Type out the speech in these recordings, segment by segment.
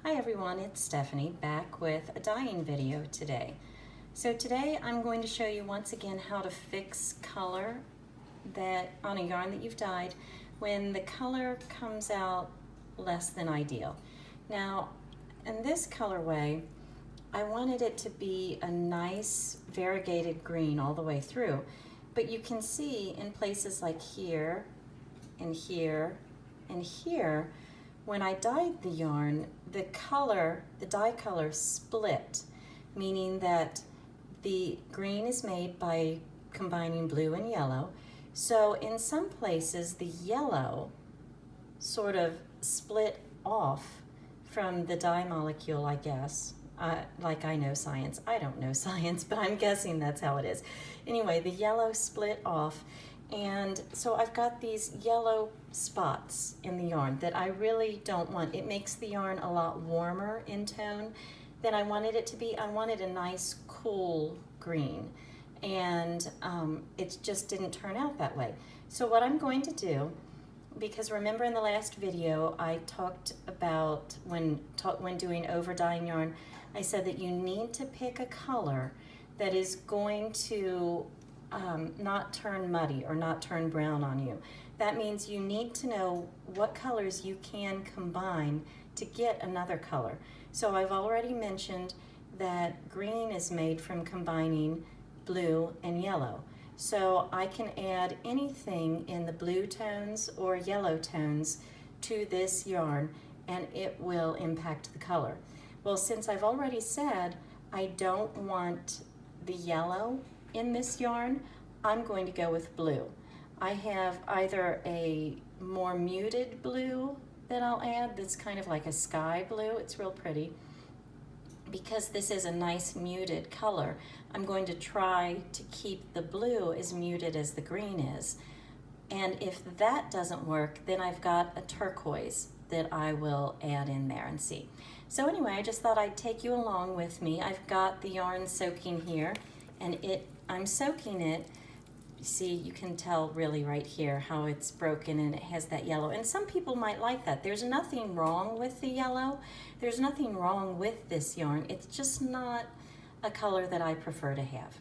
Hi everyone, it's Stephanie back with a dyeing video today. So today I'm going to show you once again how to fix color that on a yarn that you've dyed when the color comes out less than ideal. Now in this colorway I wanted it to be a nice variegated green all the way through, but you can see in places like here and here and here, when I dyed the yarn, the dye color split, meaning that the green is made by combining blue and yellow. So in some places, the yellow sort of split off from the dye molecule, I guess. Like I know science. I don't know science, but I'm guessing that's how it is. Anyway, the yellow split off, and so I've got these yellow spots in the yarn that I really don't want. It makes the yarn a lot warmer in tone than I wanted it to be. I wanted a nice cool green, and it just didn't turn out that way. So what I'm going to do, because remember in the last video I talked about when doing over dyeing yarn, I said that you need to pick a color that is going to not turn muddy or not turn brown on you. That means you need to know what colors you can combine to get another color. So I've already mentioned that green is made from combining blue and yellow. So I can add anything in the blue tones or yellow tones to this yarn and it will impact the color. Well, since I've already said I don't want the yellow in this yarn, I'm going to go with blue. I have either a more muted blue that I'll add that's kind of like a sky blue. It's real pretty. Because this is a nice muted color, I'm going to try to keep the blue as muted as the green is. And if that doesn't work, then I've got a turquoise that I will add in there and see. So anyway, I just thought I'd take you along with me. I've got the yarn soaking here, and I'm soaking it. See, you can tell really right here how it's broken and it has that yellow. And some people might like that. There's nothing wrong with the yellow. There's nothing wrong with this yarn. It's just not a color that I prefer to have.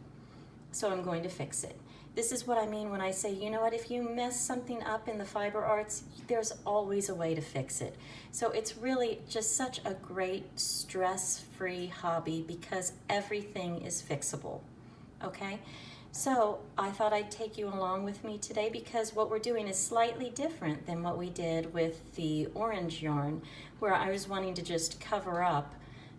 So I'm going to fix it. This is what I mean when I say, you know what, if you mess something up in the fiber arts, there's always a way to fix it. So it's really just such a great stress-free hobby because everything is fixable, okay? So I thought I'd take you along with me today because what we're doing is slightly different than what we did with the orange yarn, where I was wanting to just cover up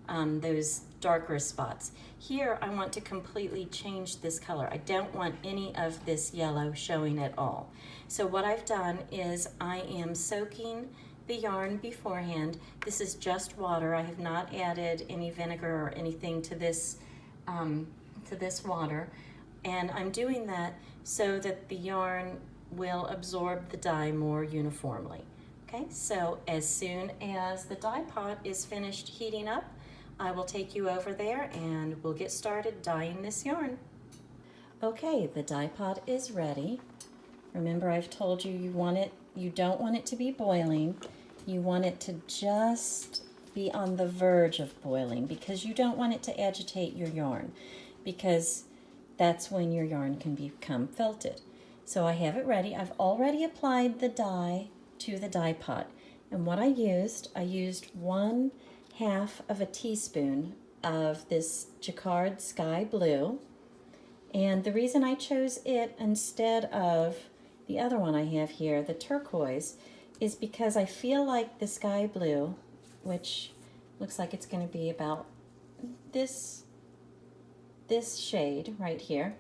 those darker spots. Here I want to completely change this color. I don't want any of this yellow showing at all. So what I've done is I am soaking the yarn beforehand. This is just water. I have not added any vinegar or anything to this water. And I'm doing that so that the yarn will absorb the dye more uniformly. Okay, so as soon as the dye pot is finished heating up, I will take you over there and we'll get started dyeing this yarn. Okay, the dye pot is ready. Remember, I've told you you don't want it to be boiling. You want it to just be on the verge of boiling because you don't want it to agitate your yarn, because that's when your yarn can become felted. So I have it ready. I've already applied the dye to the dye pot. And what I used 1/2 of a teaspoon of this Jacquard Sky Blue. And the reason I chose it instead of the other one I have here, the turquoise, is because I feel like the Sky Blue, which looks like it's going to be about this shade right here,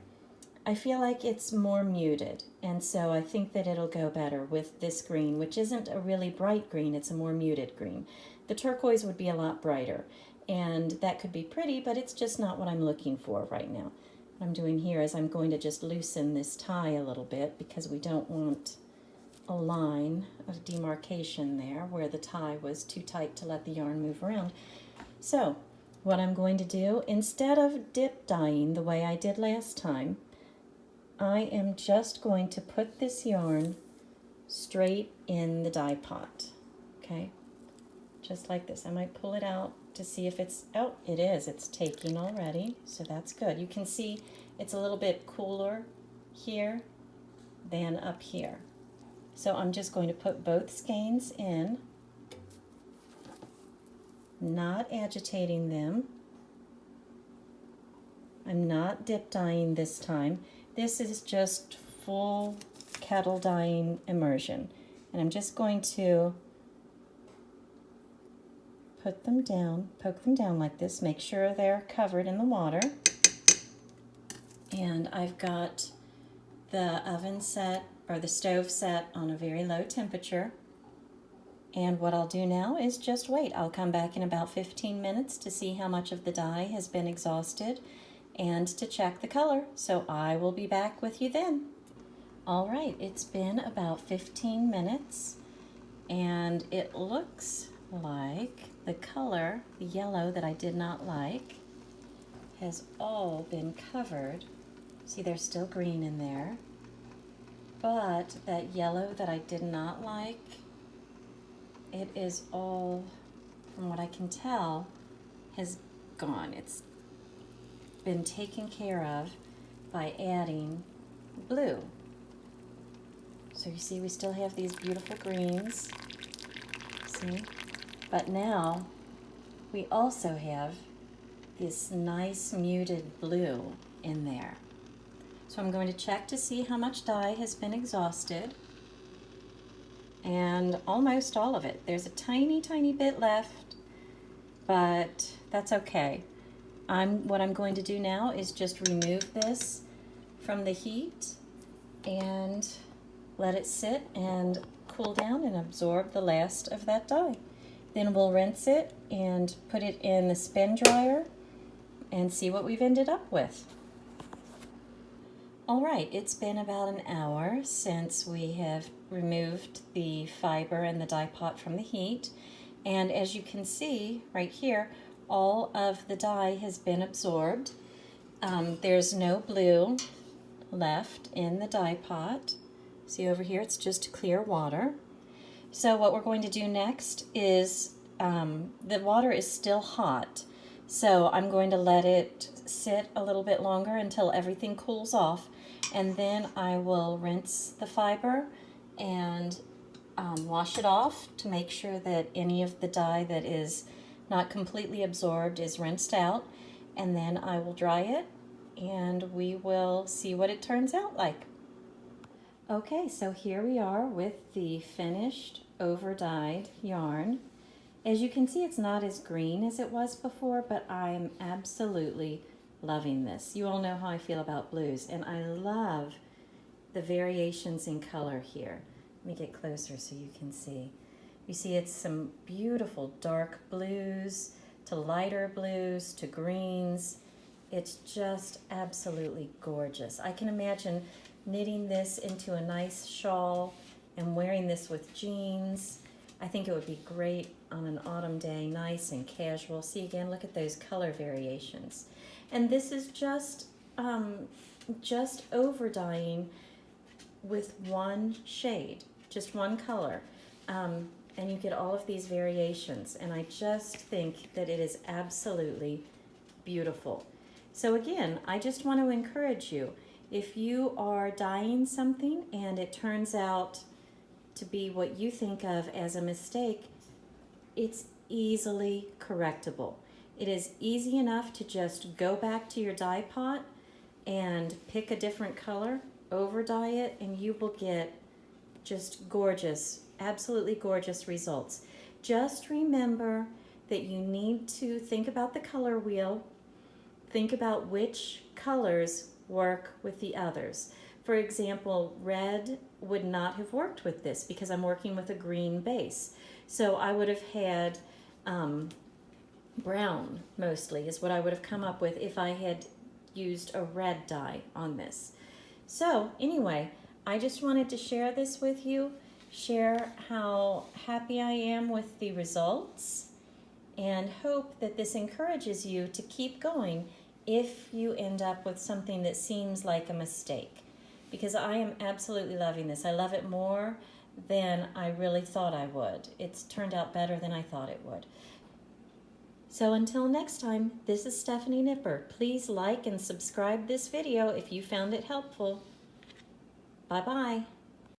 I feel like it's more muted, and so I think that it'll go better with this green, which isn't a really bright green, it's a more muted green. The turquoise would be a lot brighter, and that could be pretty, but it's just not what I'm looking for right now. What I'm doing here is I'm going to just loosen this tie a little bit because we don't want a line of demarcation there where the tie was too tight to let the yarn move around. So what I'm going to do, instead of dip dyeing the way I did last time, I am just going to put this yarn straight in the dye pot, okay? just like this. I might pull it out to see if it's, oh, it is. It's taking already, so that's good. You can see it's a little bit cooler here than up here. So I'm just going to put both skeins in, not agitating them. I'm not dip dyeing this time. This is just full kettle dyeing immersion. And I'm just going to put them down, poke them down like this, make sure they're covered in the water. And I've got the oven set, or the stove set on a very low temperature. And what I'll do now is just wait. I'll come back in about 15 minutes to see how much of the dye has been exhausted and to check the color. So I will be back with you then. All right, it's been about 15 minutes and it looks like the color, the yellow that I did not like, has all been covered. See, there's still green in there, but that yellow that I did not like, it is all, from what I can tell, has gone. It's been taken care of by adding blue. So you see we still have these beautiful greens, see? But now we also have this nice muted blue in there. So I'm going to check to see how much dye has been exhausted. And almost all of it. There's a tiny, tiny bit left, but that's okay. What I'm going to do now is just remove this from the heat and let it sit and cool down and absorb the last of that dye. Then we'll rinse it and put it in the spin dryer and see what we've ended up with. All right, it's been about an hour since we have removed the fiber and the dye pot from the heat. And as you can see right here, all of the dye has been absorbed. There's no blue left in the dye pot. See over here, it's just clear water. So what we're going to do next is, the water is still hot. So I'm going to let it sit a little bit longer until everything cools off. And then I will rinse the fiber and wash it off to make sure that any of the dye that is not completely absorbed is rinsed out. And then I will dry it and we will see what it turns out like. Okay, so here we are with the finished overdyed yarn. As you can see, it's not as green as it was before, but I'm absolutely loving this. You all know how I feel about blues, and I love the variations in color here. Let me get closer so you can see. You see it's some beautiful dark blues to lighter blues to greens. It's just absolutely gorgeous. I can imagine knitting this into a nice shawl and wearing this with jeans. I think it would be great on an autumn day, nice and casual. See again, look at those color variations. And this is just overdying with one shade, just one color. And you get all of these variations. And I just think that it is absolutely beautiful. So again, I just want to encourage you, if you are dyeing something and it turns out to be what you think of as a mistake, it's easily correctable. It is easy enough to just go back to your dye pot and pick a different color, overdye it, and you will get just gorgeous, absolutely gorgeous results. Just remember that you need to think about the color wheel, think about which colors work with the others. For example, red would not have worked with this because I'm working with a green base. So I would have had brown mostly is what I would have come up with if I had used a red dye on this. So anyway, I just wanted to share this with you, share how happy I am with the results, and hope that this encourages you to keep going if you end up with something that seems like a mistake. Because I am absolutely loving this. I love it more than I really thought I would. It's turned out better than I thought it would. So until next time, this is Stephanie Nipper. Please like and subscribe this video if you found it helpful. Bye-bye.